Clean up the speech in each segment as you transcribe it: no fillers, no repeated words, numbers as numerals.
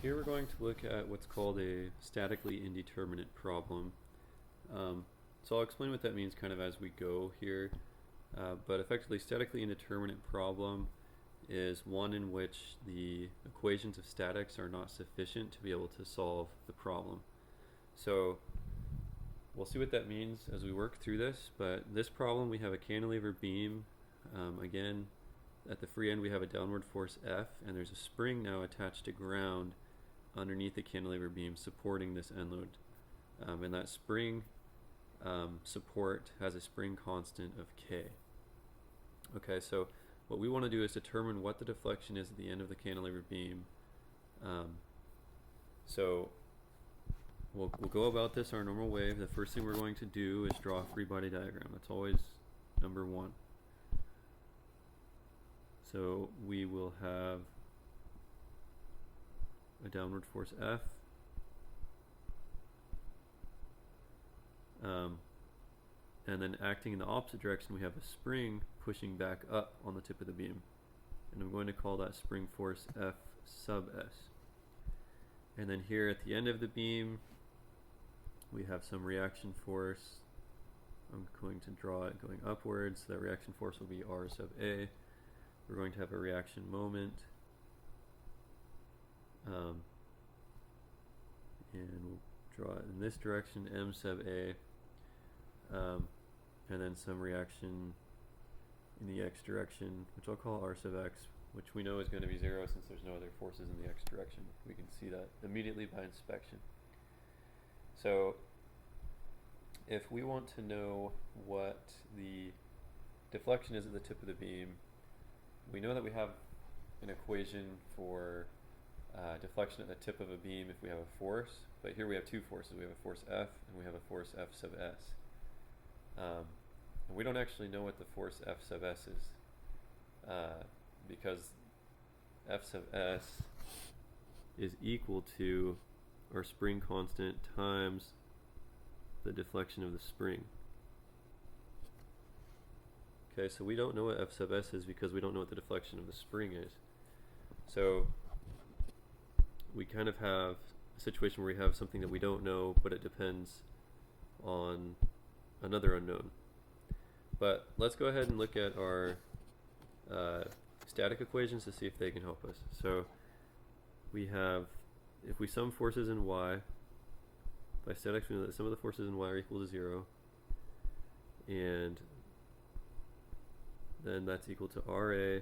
Here we're going to look at what's called a statically indeterminate problem. So I'll explain what that means kind of as we go here. But effectively, statically indeterminate problem is one in which the equations of statics are not sufficient to be able to solve the problem. So we'll see what that means as we work through this, but this problem we have a cantilever beam. Again, at the free end we have a downward force F, and there's a spring now attached to ground underneath the cantilever beam supporting this end load. And that spring support has a spring constant of K. Okay, so what we want to do is determine what the deflection is at the end of the cantilever beam. So we'll go about this our normal way. The first thing we're going to do is draw a free body diagram. That's always number one. So we will have a downward force F, and then acting in the opposite direction we have a spring pushing back up on the tip of the beam, and I'm going to call that spring force F sub S. And then here at the end of the beam we have some reaction force. I'm going to draw it going upwards. That reaction force will be R sub A. We're going to have a reaction moment, and we'll draw it in this direction, M sub A, and then some reaction in the X direction, which I'll call R sub X, which we know is going to be 0 since there's no other forces in the X direction. We can see that immediately by inspection. So if we want to know what the deflection is at the tip of the beam, we know that we have an equation for deflection at the tip of a beam if we have a force, but here we have two forces. We have a force F and we have a force F sub S. And we don't actually know what the force F sub S is, because F sub S is equal to our spring constant times the deflection of the spring. Okay, so we don't know what F sub S is because we don't know what the deflection of the spring is. So we kind of have a situation where we have something that we don't know, but it depends on another unknown. But let's go ahead and look at our static equations to see if they can help us. So we have, if we sum forces in y, by statics we know that some of the forces in y are equal to 0, and then that's equal to RA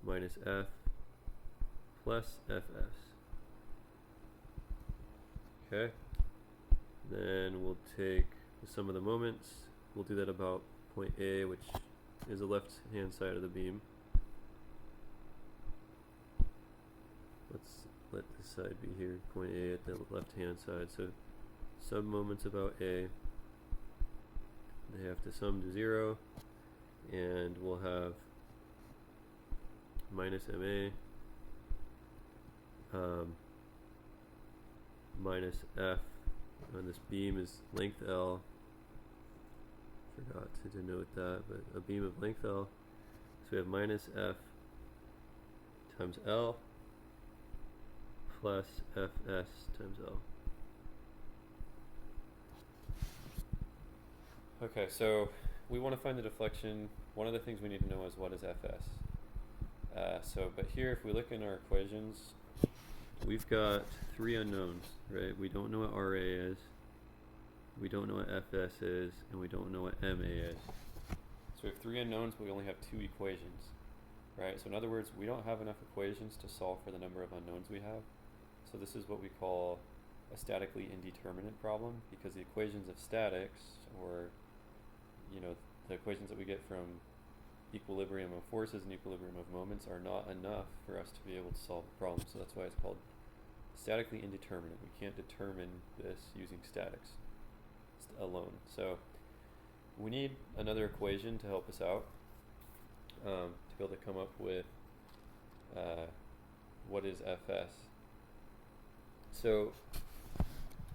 minus F plus FS. Okay, then we'll take the sum of the moments. We'll do that about point A, which is the left hand side of the beam. Let's let this side be here, point A at the left hand side. So sum moments about A, they have to sum to 0, and we'll have minus MA minus F, and this beam is length L. Forgot to denote that, but a beam of length L. So we have minus F times L plus Fs times L. Okay, so we want to find the deflection. One of the things we need to know is what is Fs. But here, if we look in our equations, we've got three unknowns, right? We don't know what RA is, we don't know what Fs is, and we don't know what MA is. So we have three unknowns, but we only have two equations, right? So in other words, we don't have enough equations to solve for the number of unknowns we have. So this is what we call a statically indeterminate problem, because the equations of statics, or the equations that we get from equilibrium of forces and equilibrium of moments, are not enough for us to be able to solve the problem. So that's why it's called statically indeterminate. We can't determine this using statics alone. So we need another equation to help us out, to be able to come up with what is Fs. So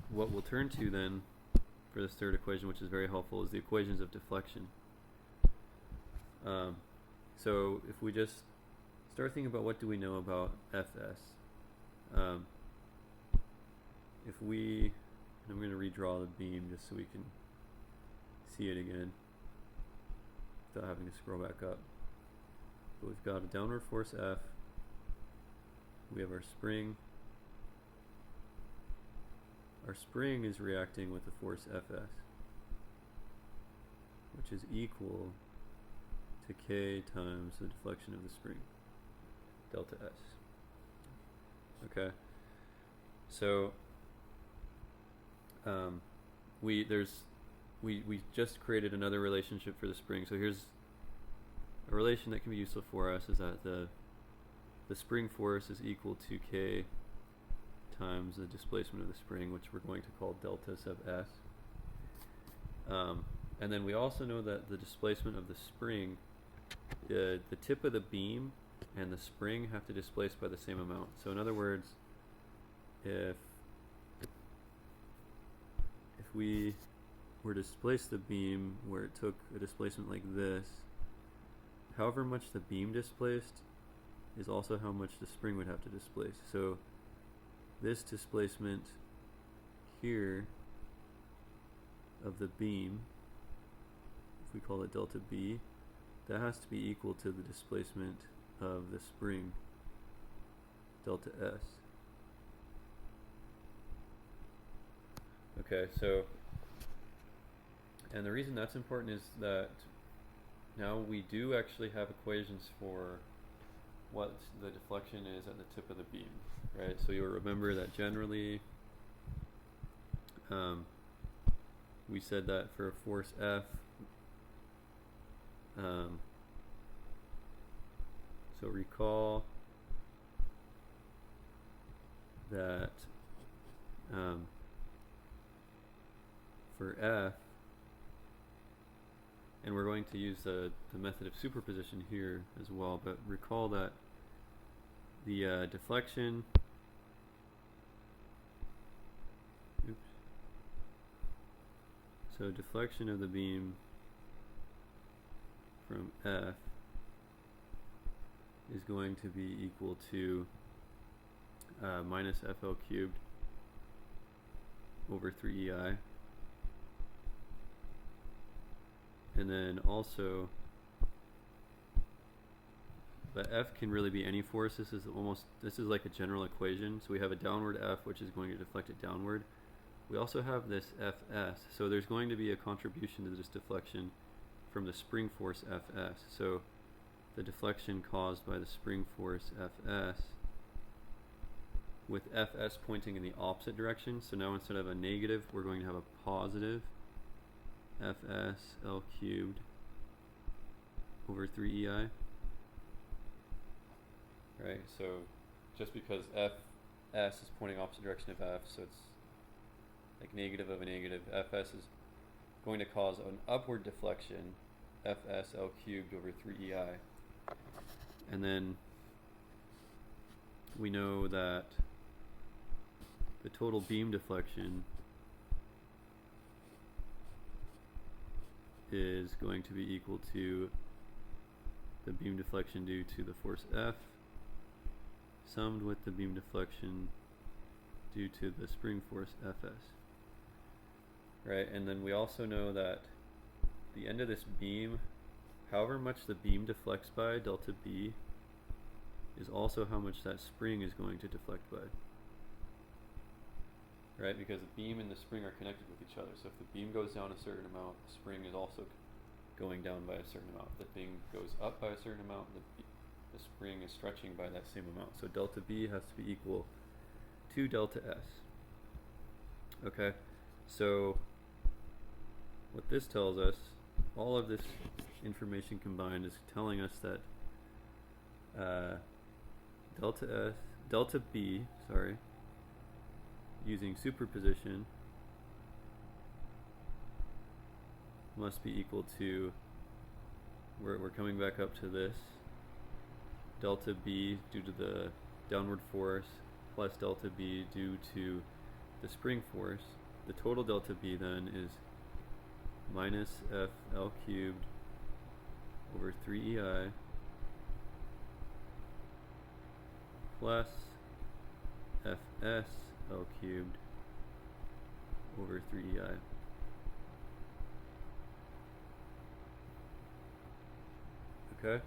what we'll turn to then for this third equation, which is very helpful, is the equations of deflection. So if we just start thinking about what do we know about Fs, if we, I'm going to redraw the beam just so we can see it again without having to scroll back up. But we've got a downward force F, we have our spring. Our spring is reacting with the force Fs, which is equal to K times the deflection of the spring, delta S. Okay, so we just created another relationship for the spring. So here's a relation that can be useful for us, is that the spring force is equal to K times the displacement of the spring, which we're going to call delta sub S. And then we also know that the displacement of the spring, the tip of the beam and the spring have to displace by the same amount. So in other words, if we were to displace the beam where it took a displacement like this, however much the beam displaced is also how much the spring would have to displace. So this displacement here of the beam, if we call it delta B, that has to be equal to the displacement of the spring, delta S. Okay, so, and the reason that's important is that now we do actually have equations for what the deflection is at the tip of the beam, right? So you'll remember that generally we said that for a force F, so recall that for F, and we're going to use the method of superposition here as well, but recall that the deflection, so deflection of the beam from F is going to be equal to minus FL cubed over 3EI. And then also, the F can really be any force. This is like a general equation. So we have a downward F, which is going to deflect it downward. We also have this Fs. So there's going to be a contribution to this deflection from the spring force Fs. So the deflection caused by the spring force Fs, with Fs pointing in the opposite direction. So now instead of a negative, we're going to have a positive Fs L cubed over 3EI. Right, so just because Fs is pointing opposite direction of F, so it's like negative of a negative, Fs is going to cause an upward deflection, Fs L cubed over 3EI. And then we know that the total beam deflection is going to be equal to the beam deflection due to the force F summed with the beam deflection due to the spring force Fs. Right, and then we also know that the end of this beam, however much the beam deflects by, delta B, is also how much that spring is going to deflect by. Right, because the beam and the spring are connected with each other. So if the beam goes down a certain amount, the spring is also going down by a certain amount. If the beam goes up by a certain amount, the spring is stretching by that same amount. So delta B has to be equal to delta S. Okay, so what this tells us, all of this information combined is telling us that delta B, using superposition must be equal to, we're coming back up to this, delta B due to the downward force plus delta B due to the spring force. The total delta B then is minus FL cubed over 3EI plus fs L cubed over 3ei. Okay,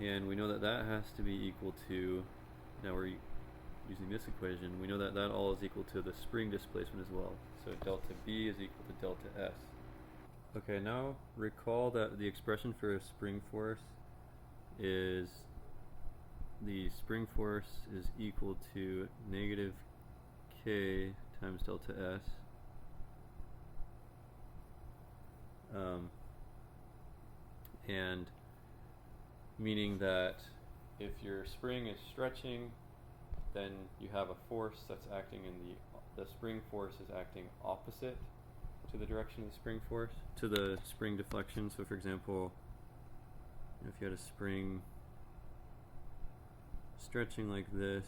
and we know that that has to be equal to, now we're using this equation, we know that that all is equal to the spring displacement as well. So delta B is equal to delta S. Okay, now recall that the expression for a spring force is the spring force is equal to negative K times delta S. And meaning that if your spring is stretching, then you have a force that's acting in the spring force is acting opposite to the direction of the spring force, to the spring deflection. So for example, if you had a spring stretching like this,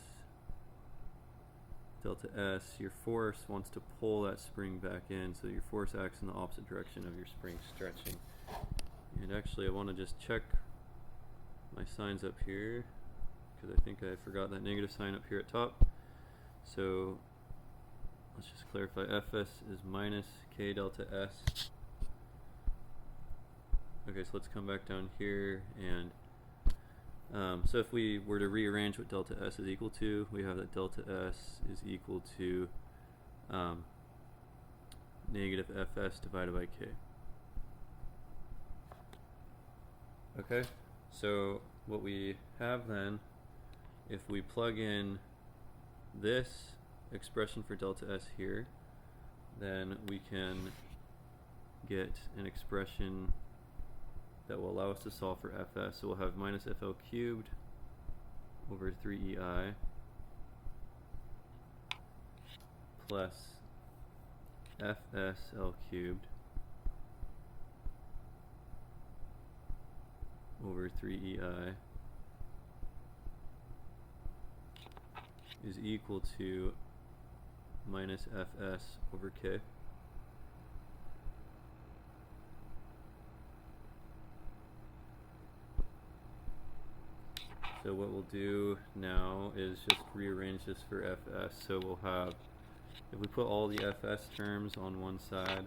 delta S, your force wants to pull that spring back in, so your force acts in the opposite direction of your spring stretching. And actually I want to just check my signs up here, because I think I forgot that negative sign up here at top. So let's just clarify, Fs is minus K delta S. Okay, so let's come back down here, and so if we were to rearrange what delta S is equal to, we have that delta S is equal to negative Fs divided by K. Okay, so what we have then, if we plug in this expression for delta S here, then we can get an expression that will allow us to solve for Fs. So we'll have minus FL cubed over 3EI plus FSL cubed over 3EI is equal to minus Fs over K. So what we'll do now is just rearrange this for Fs. So we'll have, if we put all the Fs terms on one side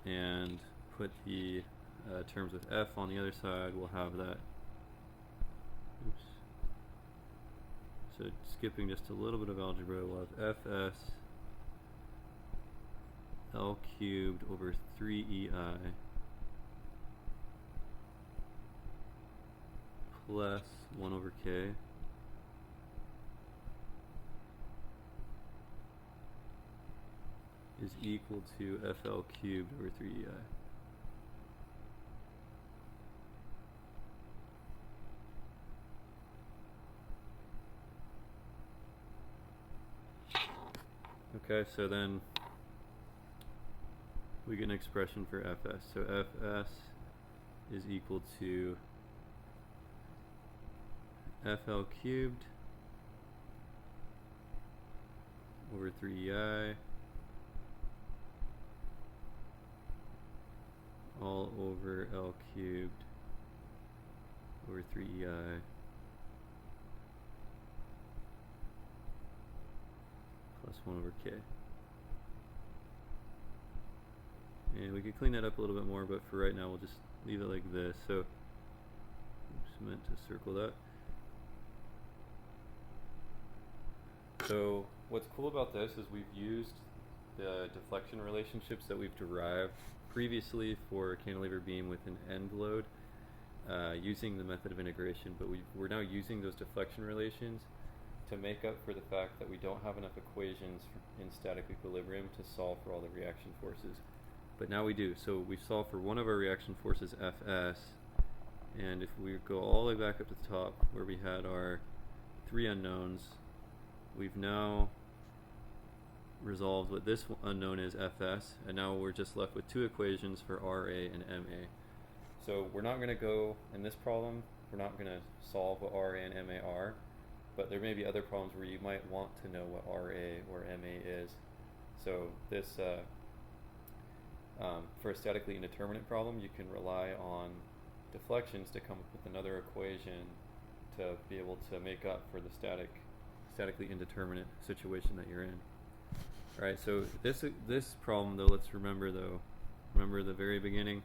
and put the terms with F on the other side, we'll have that. Oops. So skipping just a little bit of algebra, we'll have Fs L cubed over 3EI plus 1 over K is equal to FL cubed over 3EI. Okay, so then we get an expression for Fs. So Fs is equal to FL cubed over 3EI all over L cubed over 3EI plus 1 over K. And we could clean that up a little bit more, but for right now we'll just leave it like this. So, oops, meant to circle that. So what's cool about this is we've used the deflection relationships that we've derived previously for a cantilever beam with an end load using the method of integration, but we're now using those deflection relations to make up for the fact that we don't have enough equations in static equilibrium to solve for all the reaction forces. But now we do. So we solve for one of our reaction forces, Fs, and if we go all the way back up to the top where we had our three unknowns, we've now resolved what this unknown is, Fs, and now we're just left with two equations for Ra and Ma. So we're not going to go, in this problem, we're not going to solve what Ra and Ma are, but there may be other problems where you might want to know what Ra or Ma is. So this, for a statically indeterminate problem, you can rely on deflections to come up with another equation to be able to make up for the static statically indeterminate situation that you're in. Alright, so this problem though, let's remember the very beginning,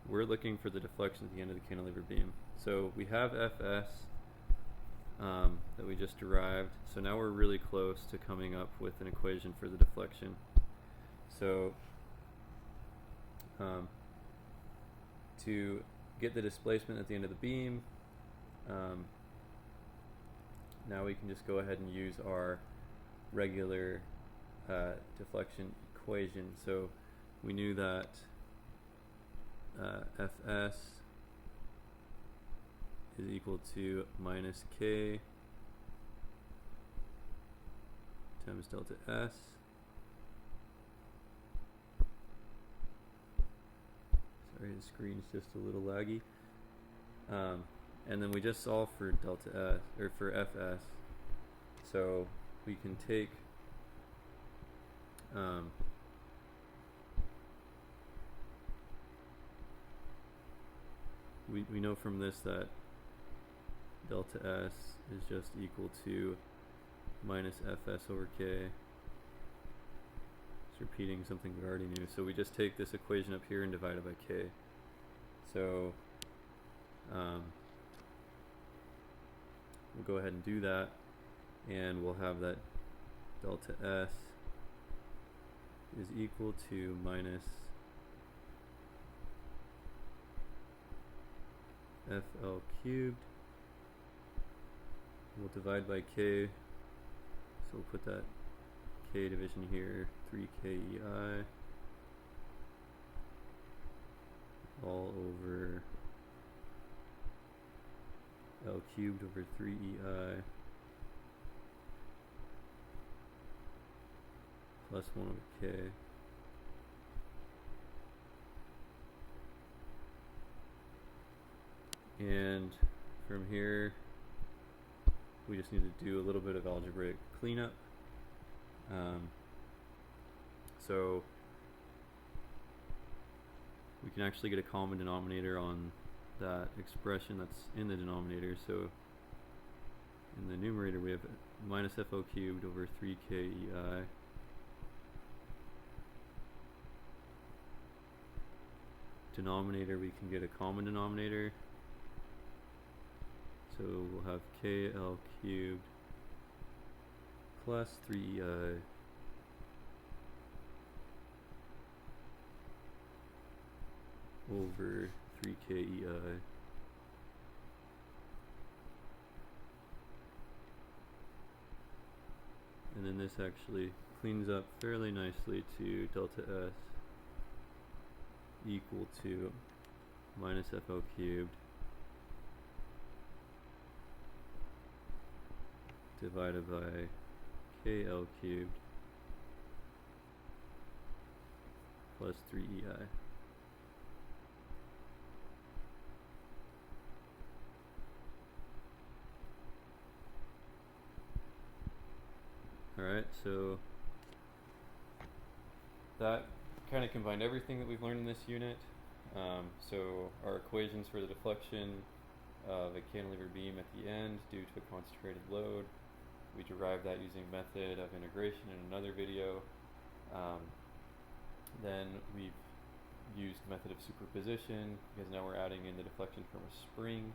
we're looking for the deflection at the end of the cantilever beam. So we have Fs that we just derived, so now we're really close to coming up with an equation for the deflection. So to get the displacement at the end of the beam, now we can just go ahead and use our regular deflection equation. So we knew that Fs is equal to minus k times delta S. Sorry, the screen is just a little laggy. And then we just solve for delta S, or for Fs. So we can take we know from this that delta S is just equal to minus Fs over k. It's repeating something we already knew. So we just take this equation up here and divide it by k. So we'll go ahead and do that, and we'll have that delta S is equal to minus FL cubed. We'll divide by k, so we'll put that k division here, 3KEI, all over L cubed over 3EI plus 1 over k. And from here, we just need to do a little bit of algebraic cleanup. So we can actually get a common denominator on that expression that's in the denominator. So in the numerator we have minus FO cubed over 3KEI denominator, we can get a common denominator. So we'll have KL cubed plus 3EI over 3KEI and then this actually cleans up fairly nicely to delta S equal to minus FO cubed divided by KL cubed plus 3EI. Alright, so that kind of combined everything that we've learned in this unit. So our equations for the deflection of a cantilever beam at the end due to a concentrated load, we derived that using method of integration in another video. Then we've used method of superposition because now we're adding in the deflection from a spring.